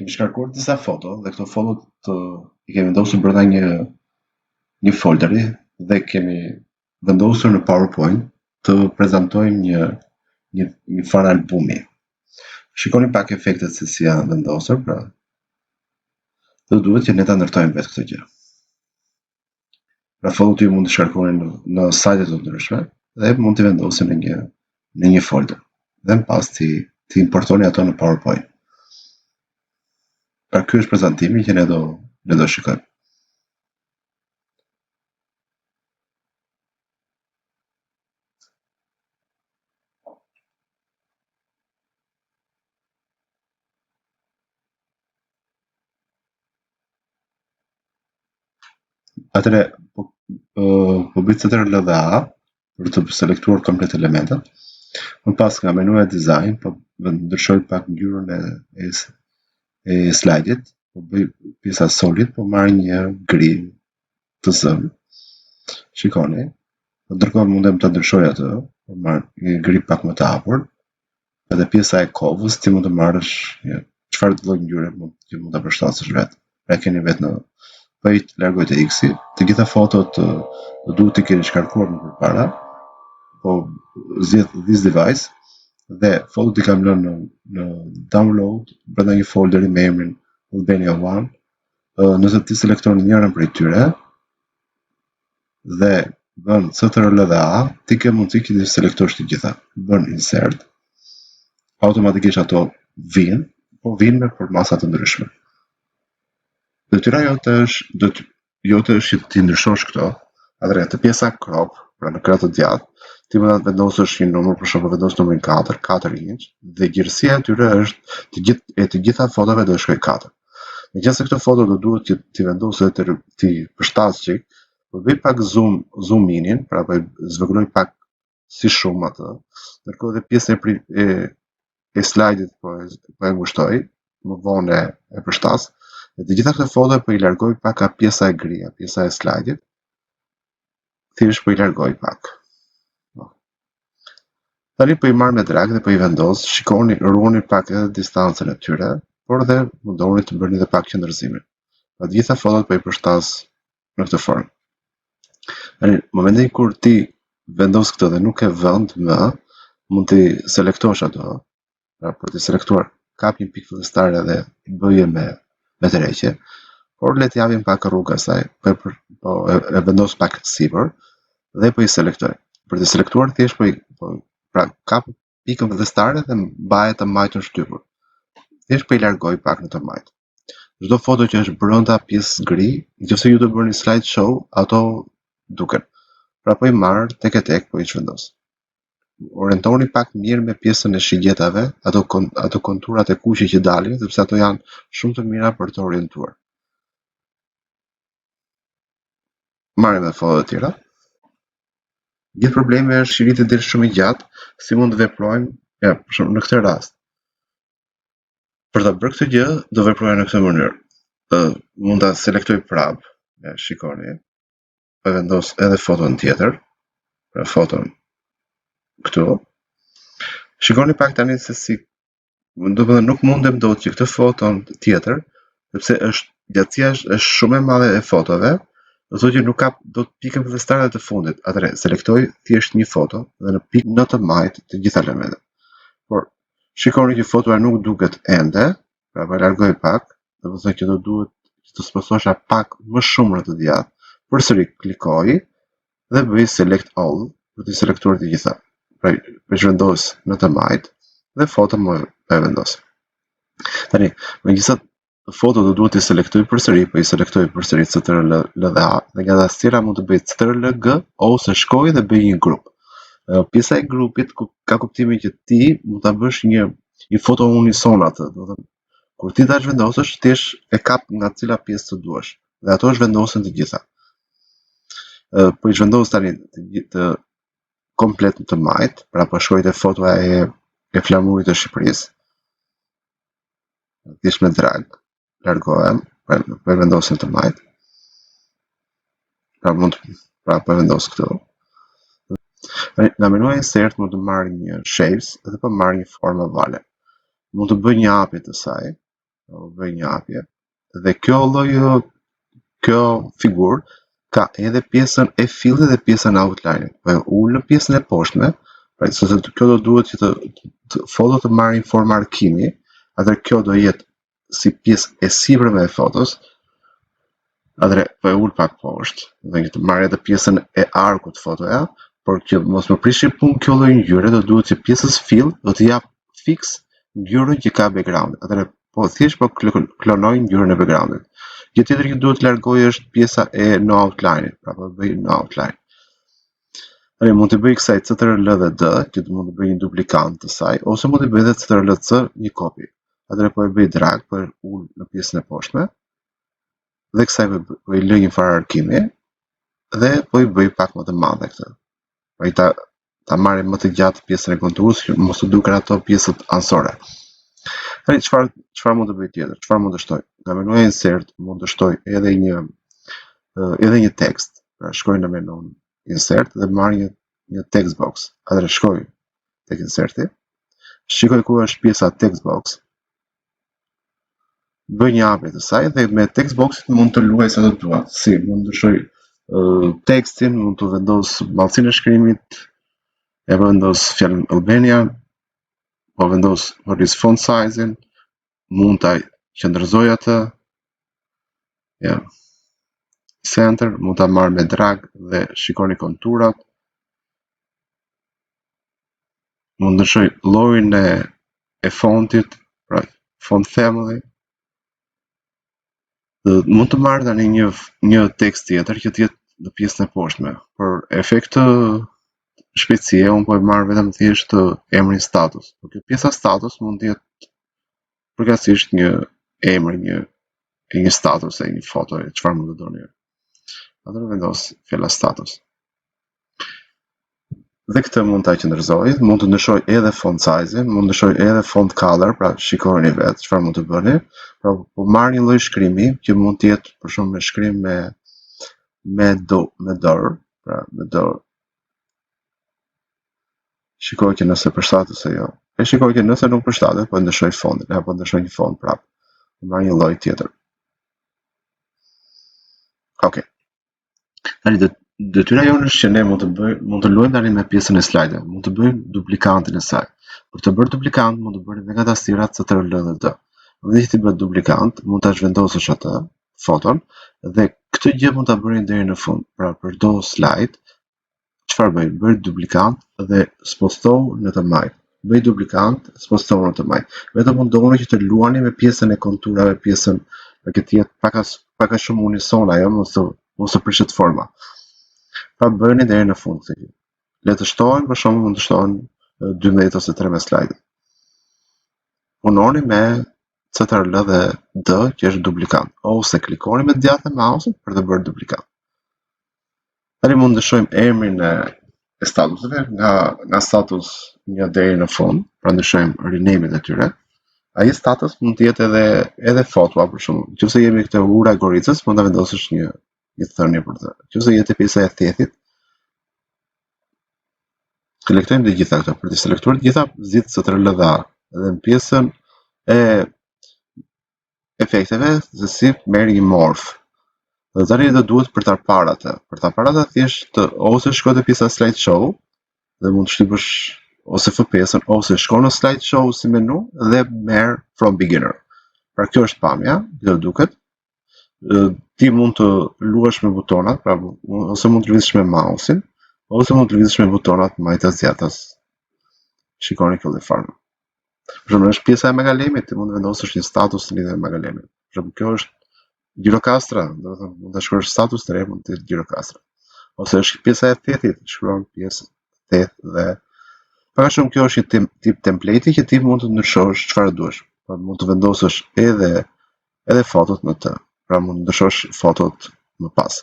Kemi shkarkuar disa foto dhe këto foto i kemi vendosur brenda një folderi dhe kemi vendosur në PowerPoint të prezantojmë një farë albumi. Shikoni pak efektet se si janë vendosur, pra dhe duhet që ne ta ndërtojmë vetë këtë gjë. Pra fotot ju mund të shkarkohen në sajte të ndryshme dhe mund të vendosen në një folder dhe më pas të importoni ato në PowerPoint. Pra ky është prezantimi që ne do shikojmë. Atëre, po bëj CTRL dhe A për të selektuar komplet elementet. Më pas nga menuja design, po ndryshoj pak ngjyrën e slide-it, po bëj pjesa solid, po marr një gri të zëm. Shikoni, ndërkohë mundem të ndryshoj atë, po marr një gri pak më të hapur. Edhe pjesa e kovës ti mund të marrësh çfarë lloj ngjyre që mund ta përshtatësh vetë. Pra keni vetë në po i largoj të X-i, të gjitha fotot do duhet të keni shkarkuar më përpara, po zgjedh this device dhe fotot i kam lënë në download brenda një folderi me emrin Albania One. Nëse ti selekton njërin prej tyre dhe bën CTRL dhe A, ti ke mundësi që të selektosh të gjitha. Bën insert, automatikisht ato vijnë, po vijnë me formata të ndryshme. Detyra jote është që ti ndryshosh këto, atëherë të pjesa crop, pra në krah të djathtë, ti mund ta vendosësh një numër, për shembull vendos numrin 4 inch, dhe gjerësia e tyre është të gjitha fotove do shkojë 4. Megjithëse këto foto do duhet që ti vendosë dhe ti përshtatësh çik, po bëj pak zoom inin, pra po zvogëloj pak si shumë atë, ndërkohë dhe pjesën e slide-it po e ngushtoj, më vonë e përshtas. Dhe të gjitha këto foto po i largoj pak ka pjesa e gri, pjesa e slide-it. Thjesht po i largoj pak. Tani po i marr me drag dhe po i vendos. Shikoni, ruani pak edhe distancën e tyre, por dhe mundoni të bëni edhe pak qëndërzimin. Të gjitha fotot po i përshtas në këtë formë. Tani, në momentin kur ti vendos këtë dhe nuk e vend më, mund të selektosh ato. Pra për të selektuar, kap një pikë fillestare dhe bëje me tërheqje, por le të japim pak rrugë asaj, po e vendos pak sipër dhe po i selektoj. Për të selektuar thjesht pra kap pikën fillestare dhe mbaje të majtën shtypur. Thjesht po i largoj pak në të majtë. Çdo foto që është brenda pjesës gri, nëse ju do bëni slide show, ato duken. Pra po i marr tek e tek, po i çvendos. Orientoni pak mirë me pjesën e shigjetave, ato konturat e kuqe që dalin, sepse ato janë shumë të mira për të orientuar. Marrim edhe foto të tjera. Gjithë problemi është që rritet del shumë i gjatë, si mund të veprojmë, për shembull në këtë rast. Për ta bërë këtë gjë, do veprojmë në këtë mënyrë. Mund ta selektoj prapë, shikoni, po vendos edhe foton tjetër, pra foton këtu. Shikoni pak tani se si, domethënë nuk mundem dot që këtë foton tjetër, sepse gjatësia është shumë e madhe e fotove, do thotë që nuk ka dot pikën fillestare të fundit. Atëherë selektoj thjesht një foto dhe në pikë në të majtë të gjitha elementet. Por shikoni që fotoja nuk duket ende, pra po largoj pak, domethënë që do duhet të spostosha pak më shumë në të djathtë. Përsëri klikoj dhe bëj select all për të selektuar të gjitha. Pra vendos në të majtë dhe foto më e vendos. Tani, megjithatë foto do duhet të selektoj përsëri, po i selektoj përsëri CTRL dhe A, dhe nga tastiera mund të bëj CTRL G ose shkoj dhe bëj një grup. Pjesa e grupit ka kuptimin që ti mund ta bësh një foto unison atë, domethënë kur ti ta zhvendosësh, thjesht e kap nga cila pjesë të duash dhe ato zhvendosen të gjitha. Po i zhvendos tani të komplet të majt, pra po shkoj te fotoja e flamurit të Shqipërisë. Thjesht me drag, largohem, po e vendosim të majt. Pra po e vendos këtu. Nga menuja insert mund të marr një shapes dhe po marr një formë ovale. Mund të bëj një hapje të saj bëj një hapje dhe kjo figurë ka edhe pjesën e fillit dhe pjesën e outline-it. Po e ul në pjesën e poshtme, pra sepse kjo do duhet që foto të marrin formë arkimi, atëherë kjo do jetë si pjesë e sipërme e fotos. Atëherë po e ul pak poshtë, dhe që të marrë edhe pjesën e arkut fotoja, por që mos më prishi punë kjo lloj ngjyre, do duhet që pjesës fill do të jap fix ngjyrën që ka background. Atëherë thjesht klonoj ngjyrën e backgroundit. Gjë tjetër që duhet të largoj është pjesa e no outline-it, pra po bëj no outline. Tani mund të bëj kësaj CTRL dhe D, që mund të bëj një duplikant të saj, ose mund të bëj edhe CTRL C një kopje. Atëherë po e bëj drag për ul në pjesën e poshtme, dhe kësaj po i lë një farë arkimi, dhe po i bëj pak më të madhe këtë. Pra i ta marrim më të gjatë pjesën e konturës, që mos të duken ato pjesët ansore. Tani çfarë mund të bëj tjetër? Çfarë mund të shtoj? Nga menuja insert mund të shtoj edhe një tekst. Pra shkoj në menun insert dhe marr një text box. Atëherë shkoj tek inserti, shikoj ku është pjesa text box, bëj një hapje të saj dhe me text boxit mund të luaj sa të dua. Si mund të shoj tekstin, mund të vendos mallësinë e shkrimit, e vendos fjalën Albania, po vendos font size-in, mund ta qëndrëzoj atë, center, mund ta marr me drag dhe shikoni konturat. Mund të shoj llojin e fontit, pra font family. Mund të marr tani një tekst tjetër që të jetë në pjesën e poshtme. Për efekt të shpejtësie, unë po e marr vetëm thjesht emrin status. Por kjo pjesa status mund të jetë përgjithsisht një emër, një status e një foto, çfarë mund të doni. Atëherë vendos fjala status. Dhe këtë mund ta qëndrëzoj, mund të ndryshoj edhe font size-in, mund të ndryshoj edhe font color, pra shikoni vetë çfarë mund të bëni. Pra po marr një lloj shkrimi që mund të jetë për shembull me shkrim me dorë, pra me dorë. Shikoj që nëse përshtatet ose jo. E shikoj që nëse nuk përshtatet, po ndryshoj fontin, apo ndryshoj një font prapë. Marr një lloj tjetër. Okej. Tani detyra jonë është që ne mund të luajmë tani me pjesën e slide-it, mund të bëjmë duplikantin e saj. Për të bërë duplikant mund të bëni me nga tastiera CTRL dhe D. Në që ti bëhet duplikant, mund ta zhvendosësh atë foton dhe këtë gjë mund ta bëni deri në fund. Pra përdo slide, çfarë bëj? Bëj duplikant dhe spostohu në të majt. Bëj duplikant, spostohu në të majt. Vetëm mundoni që të luani me pjesën e konturave, pjesën për këtë jetë pak a shumë unison ajo, mos të prishet forma. Pra bëni deri në fund këtë gjë. Le të shtohen, për shembull mund të shtohen 12 ose 13 slide. Punoni me CTRL dhe D, që është duplikant, ose klikoni me djathtë e mouse-it për të bërë duplikant. Tani mund të ndryshojmë emrin e statuseve nga status 1 deri në fund, pra ndryshojmë rename-it e tyre. Ai status mund të jetë edhe fotoa, për shembull. Nëse jemi këtë ura e Goricës, mund ta vendosësh një thënie për të. Nëse jetë pjesa e thethit, selektojmë të gjitha këto. Për të selektuar të gjitha, zgjidh CTRL dhe A. Dhe në pjesën e efekteve, si merr një morph. Dhe tani do duhet për ta parë atë. Për ta parë atë thjesht ose shko te pjesa slideshow dhe mund të shtypësh ose FPS-ën ose shko në slideshow si menu dhe merr from beginner. Pra kjo është pamja, do duket. Ti mund të luash me butonat, pra ose mund të lëvizësh me mouse-in, ose mund të lëvizësh me butonat majtas djathtas. Shikoni kjo lloj forme. Për shembull, është pjesa e magalemit, ti mund të vendosësh një status në lidhje me magalemit. Për shembull, kjo është gjirokastra, do të thonë mund ta shkruash status të re, mund të jetë gjirokastra. Ose është pjesa e thethit, shkruan pjesë theth dhe pak a shumë kjo është një tip template që ti mund të ndryshosh çfarë duash. Po mund të vendosësh edhe fotot në të. Pra mund të ndryshosh fotot më pas.